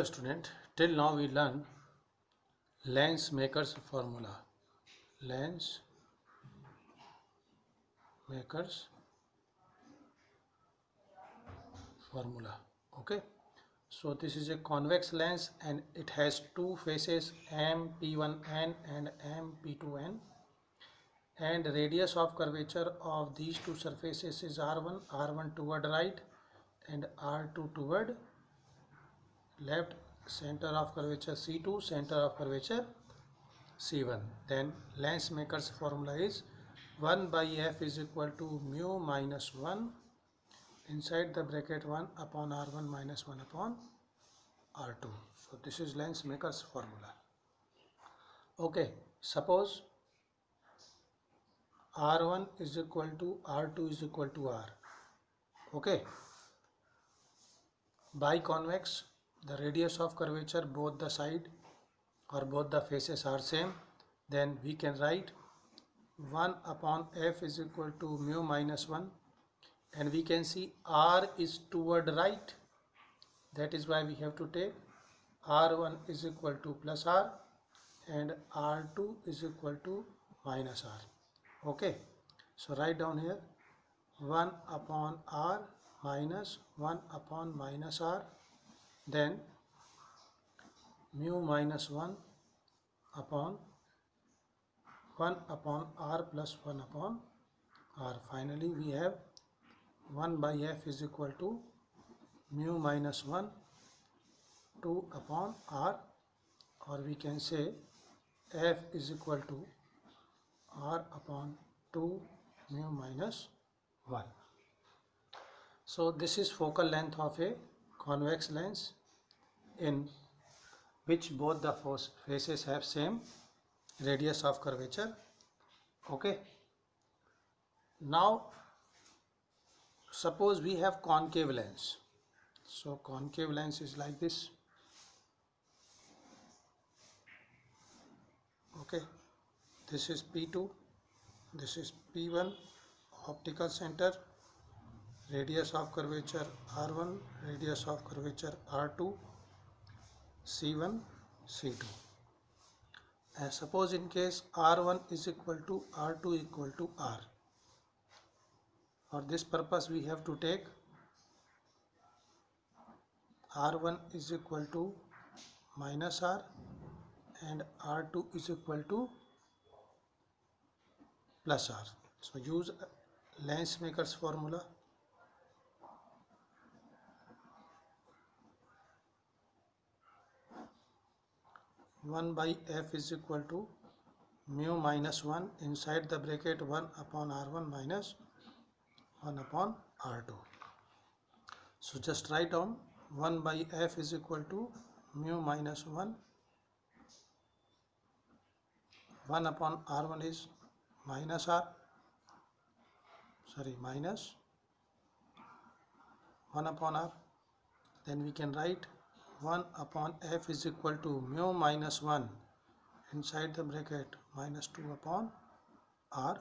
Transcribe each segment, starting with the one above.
Hello student, till now we learn lens makers formula. Lens makers formula. Okay. So this is a convex lens and it has two faces MP1N and MP2N, and radius of curvature of these two surfaces is R1 toward right and R2 toward left, center of curvature C2, center of curvature C1. Then lens makers formula is 1 by f is equal to mu minus 1 inside the bracket 1 upon R1 minus 1 upon R2. So this is lens makers formula. Okay, suppose R1 is equal to R2 is equal to R. Okay, biconvex, the radius of curvature both the side or both the faces are same, then we can write 1 upon f is equal to mu minus 1, and we can see R is toward right, that is why we have to take R1 is equal to plus R and R2 is equal to minus R. Okay, so write down here 1 upon R minus 1 upon minus R, then mu minus 1 upon 1 upon R plus 1 upon R. Finally we have 1 by f is equal to mu minus 1 2 upon R, or we can say f is equal to R upon 2 mu minus 1. So this is focal length of a convex lens in which both the faces have same radius of curvature. Okay, now suppose we have concave lens. So concave lens is like this. Okay, this is P2, this is P1, optical center, radius of curvature R1, radius of curvature R2, C1, C2. And suppose in case R1 is equal to R2 equal to R. For this purpose we have to take R1 is equal to minus R and R2 is equal to plus R. So use lens makers formula. One by f is equal to mu minus 1 inside the bracket 1 upon R1 minus 1 upon R2. So just write down 1 by f is equal to mu minus 1 upon R1 is minus minus 1 upon R. Then we can write 1 upon f is equal to mu minus 1 inside the bracket minus 2 upon R,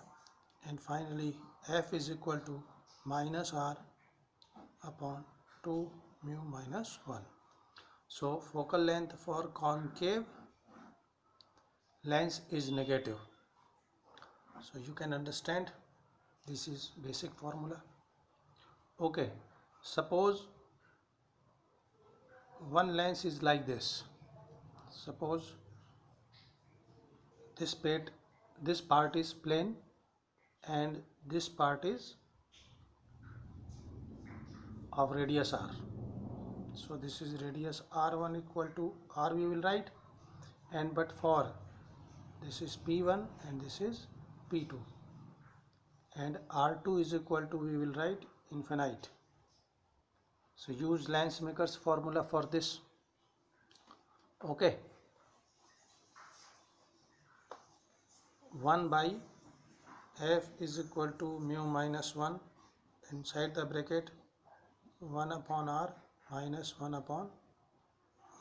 and finally f is equal to minus R upon 2 mu minus 1. So focal length for concave lens is negative. So you can understand this is basic formula. Okay, suppose one lens is like this. Suppose this part is plane and this part is of radius R. So this is radius R1 equal to R we will write, and but for this is P1 and this is P2, and R2 is equal to we will write infinite. So use lens makers formula for this. Okay, 1 by f is equal to mu minus 1 inside the bracket 1 upon R minus 1 upon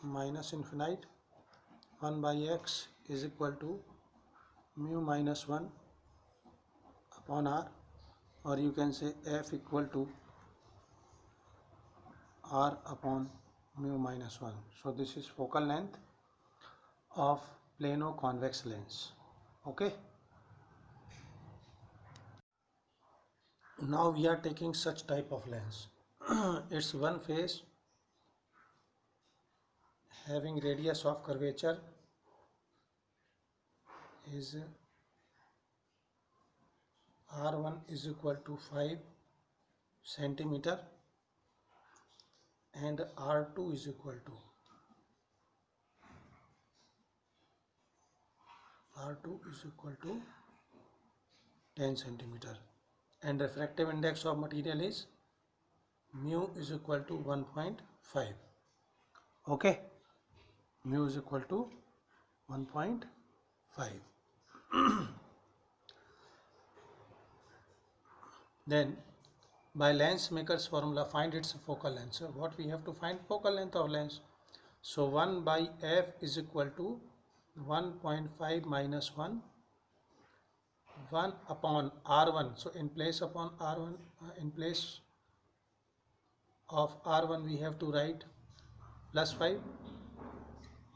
minus infinite. 1 by x is equal to mu minus 1 upon R, or you can say f equal to R upon mu minus 1. So this is focal length of plano convex lens. Okay. Now we are taking such type of lens. It's one face having radius of curvature is R1 is equal to 5 centimeter and R2 is equal to 10 centimeter, and refractive index of material is mu is equal to 1.5. Okay, mu is equal to 1.5. Then by lens maker's formula, find its focal length. So what we have to find? Focal length of lens. So 1 by f is equal to 1.5 minus 1 upon R1. So in place upon R1, in place of R1 we have to write plus 5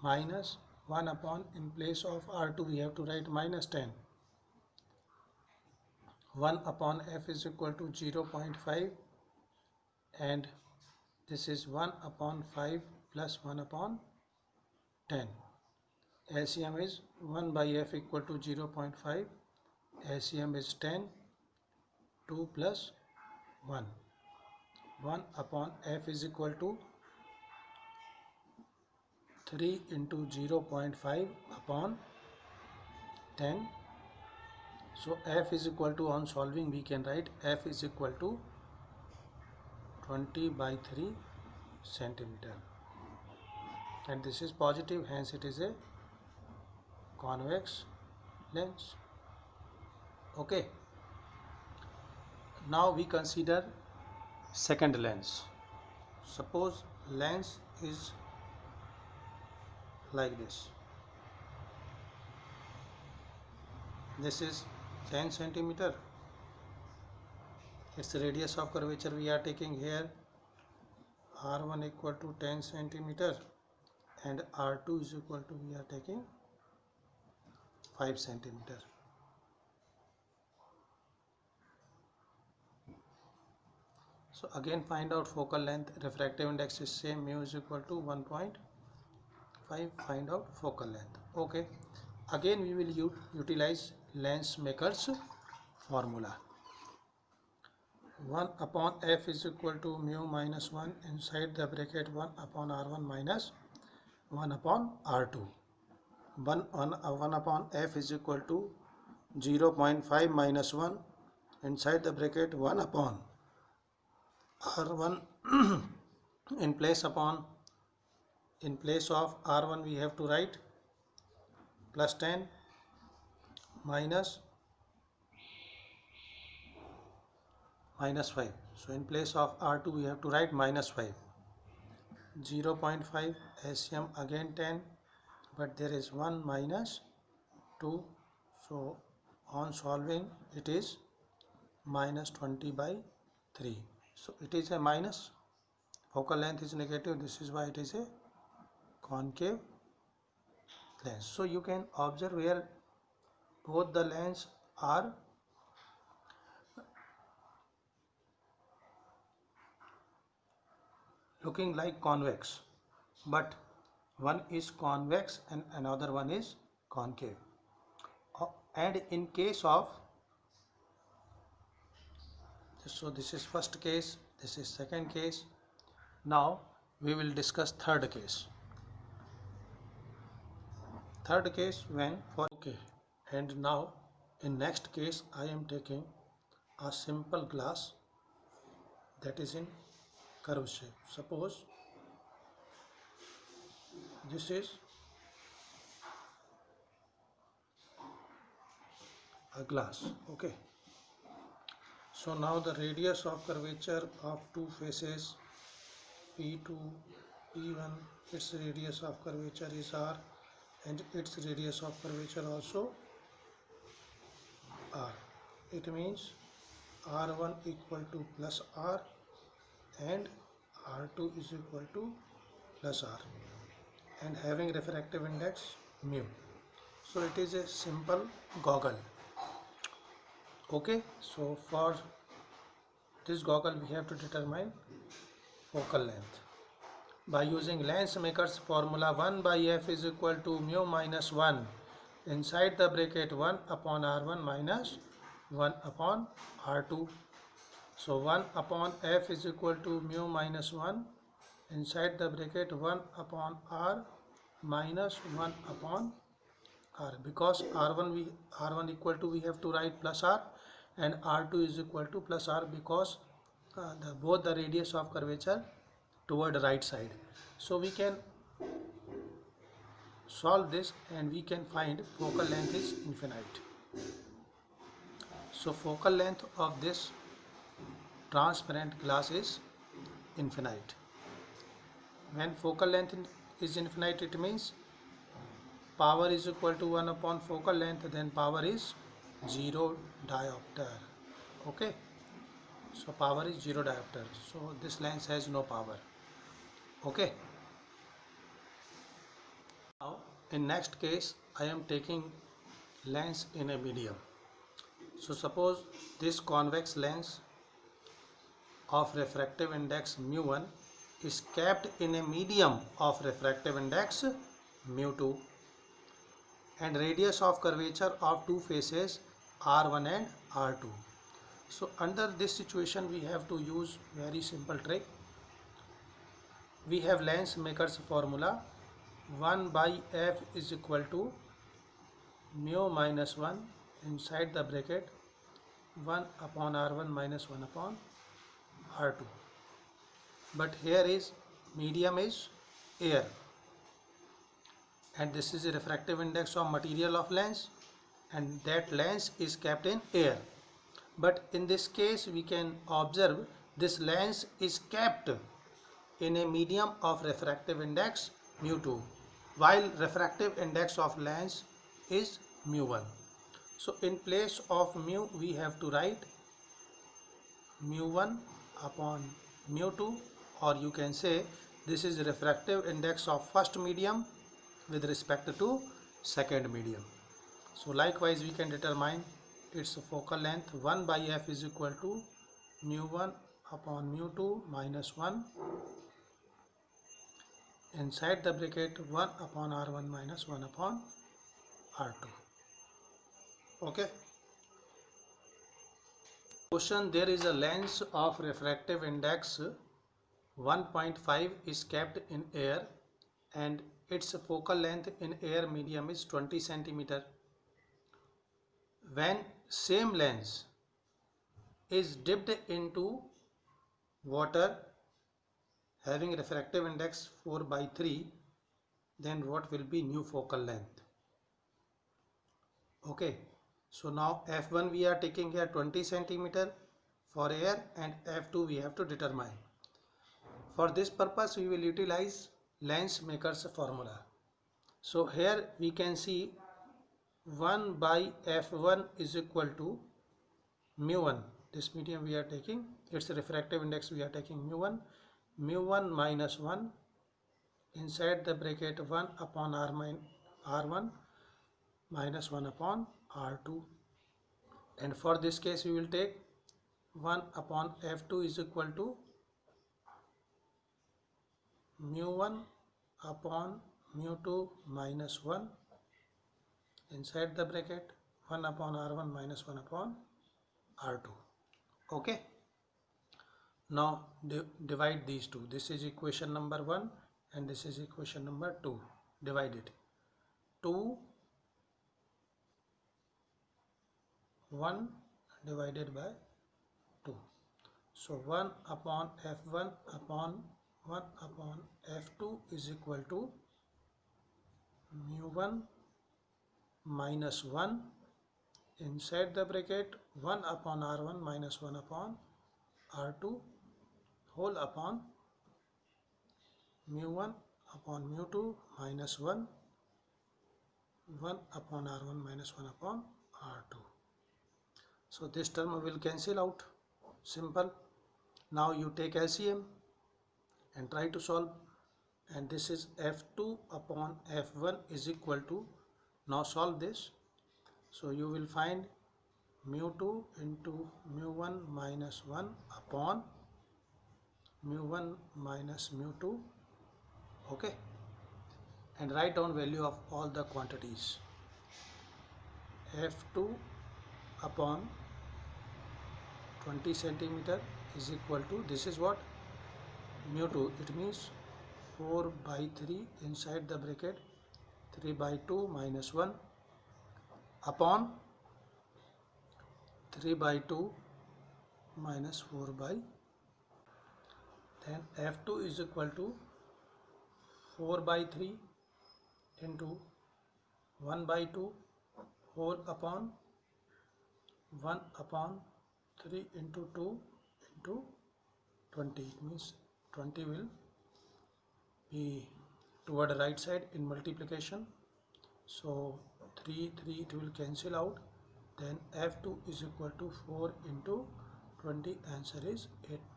minus 1 upon, in place of R2 we have to write minus 10. 1 upon f is equal to 0.5, and this is 1 upon 5 plus 1 upon 10. LCM is 1 by f equal to 0.5. LCM is 10. 2 plus 1. 1 upon f is equal to 3 into 0.5 upon 10. So f is equal to, on solving we can write f is equal to 20 by 3 centimeter, and this is positive, hence it is a convex lens. Okay, now we consider second lens. Suppose lens is like this. This is 10 centimeter. Its radius of curvature we are taking here, R1 equal to 10 centimeter and R2 is equal to, we are taking 5 centimeter. So again find out focal length. Refractive index is same, mu is equal to 1.5. Find out focal length. Okay, again we will utilize lens maker's formula. 1 upon f is equal to mu minus 1, inside the bracket 1 upon R1 minus 1 upon R2. 1 upon f is equal to 0.5 minus 1, inside the bracket 1 upon R1. in place of R1 we have to write plus 10 minus 5. So in place of R2 we have to write minus 5. 0.5 LCM again 10, but there is 1 minus 2. So on solving it is minus 20 by 3. So it is a minus. Focal length is negative. This is why it is a concave lens. So you can observe where both the lenses are looking like convex, but one is convex and another one is concave. And in case of, so this is first case, this is second case. Now we will discuss third case. Third case when for, okay, and now in next case I am taking a simple glass that is in curve shape. Suppose this is a glass. Okay, so now the radius of curvature of two faces P2, P1, its radius of curvature is R, and its radius of curvature also R. It means R1 equal to plus R and R2 is equal to plus r and having refractive index mu. So it is a simple goggle. Okay, so for this goggle we have to determine focal length by using lens maker's formula. 1 by f is equal to mu minus 1 inside the bracket 1 upon r1 minus 1 upon r2. So 1 upon f is equal to mu minus 1 inside the bracket 1 upon r minus 1 upon r. Because r1 equal to, we have to write plus r, and r2 is equal to plus r, because both the radius of curvature toward right side. So we can solve this and we can find focal length is infinite. So focal length of this transparent glass is infinite. When focal length is infinite, it means power is equal to 1 upon focal length, then power is 0 diopter. Okay, so power is 0 diopter. So this lens has no power. Okay, now in next case I am taking lens in a medium. So suppose this convex lens of refractive index mu1 is kept in a medium of refractive index mu2 and radius of curvature of two faces r1 and r2. So under this situation we have to use very simple trick. We have lens maker's formula. 1 by f is equal to mu minus 1 inside the bracket 1 upon r1 minus 1 upon r2. But here is medium is air, and this is a refractive index of material of lens, and that lens is kept in air. But in this case we can observe this lens is kept in a medium of refractive index mu2, while refractive index of lens is mu1. So in place of mu we have to write mu1 upon mu2, or you can say this is refractive index of first medium with respect to second medium. So likewise we can determine its focal length. 1 by f is equal to mu1 upon mu2 minus 1 inside the bracket 1 upon r1 minus 1 upon r2. Okay. Question: there is a lens of refractive index 1.5 is kept in air and its focal length in air medium is 20 centimeter. When same lens is dipped into water having refractive index 4 by 3, then what will be new focal length? Okay, so now f1 we are taking here 20 centimeter for air, and f2 we have to determine. For this purpose we will utilize lens maker's formula. So here we can see 1 by f1 is equal to mu1. This medium we are taking, its refractive index we are taking mu1 minus 1 inside the bracket 1 upon r1 minus 1 upon r2. And for this case we will take 1 upon f2 is equal to mu1 upon mu2 minus 1 inside the bracket 1 upon r1 minus 1 upon r2. Okay, now divide these two. This is equation number 1 and this is equation number 2. Divide it. 2 1 divided by 2. So 1 upon f1 upon 1 upon f2 is equal to mu1 minus 1 inside the bracket 1 upon r1 minus 1 upon r2 whole upon mu1 upon mu2 minus 1 upon r1 minus 1 upon r2. So this term will cancel out. Simple. Now you take LCM and try to solve. and this is f2 upon f1 is equal to, now solve this, so you will find mu2 into mu1 minus 1 upon mu1 minus mu2. Okay, and write down value of all the quantities. f2 upon 20 centimeter is equal to, this is what, mu2, it means 4 by 3 inside the bracket 3 by 2 minus 1 upon 3 by 2 minus 4 by, then f2 is equal to 4 by 3 into 1 by 2 whole upon 1 upon 3 into 2 into 20. It means 20 will be toward the right side in multiplication, so 3 it will cancel out, then f2 is equal to 4 into 20, answer is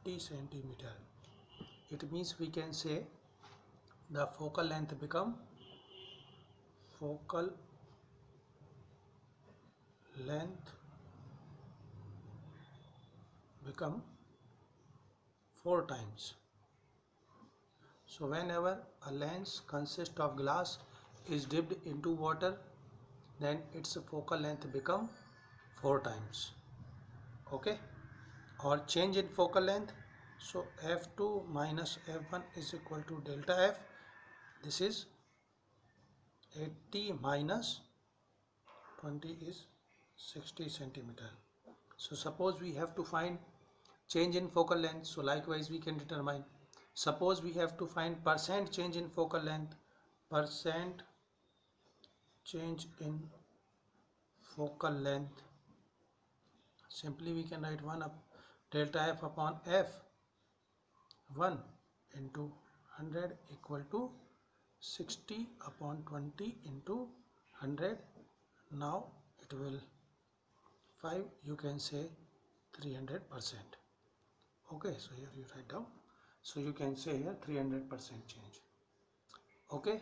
80 centimeter. It means we can say the focal length become 4 times. So whenever a lens consists of glass is dipped into water, then its focal length become 4 times. Okay, or change in focal length, so f2 minus f1 is equal to delta f. This is 80 minus 20 is 60 centimeter. So suppose we have to find change in focal length, so likewise we can determine, suppose we have to find percent change in focal length, percent change in focal length, simply we can write 1 up delta f upon f1 into 100 equal to 60 upon 20 into 100. Now it will 5, you can say 300%. Okay, so here you write down, so you can say here 300% change. Okay.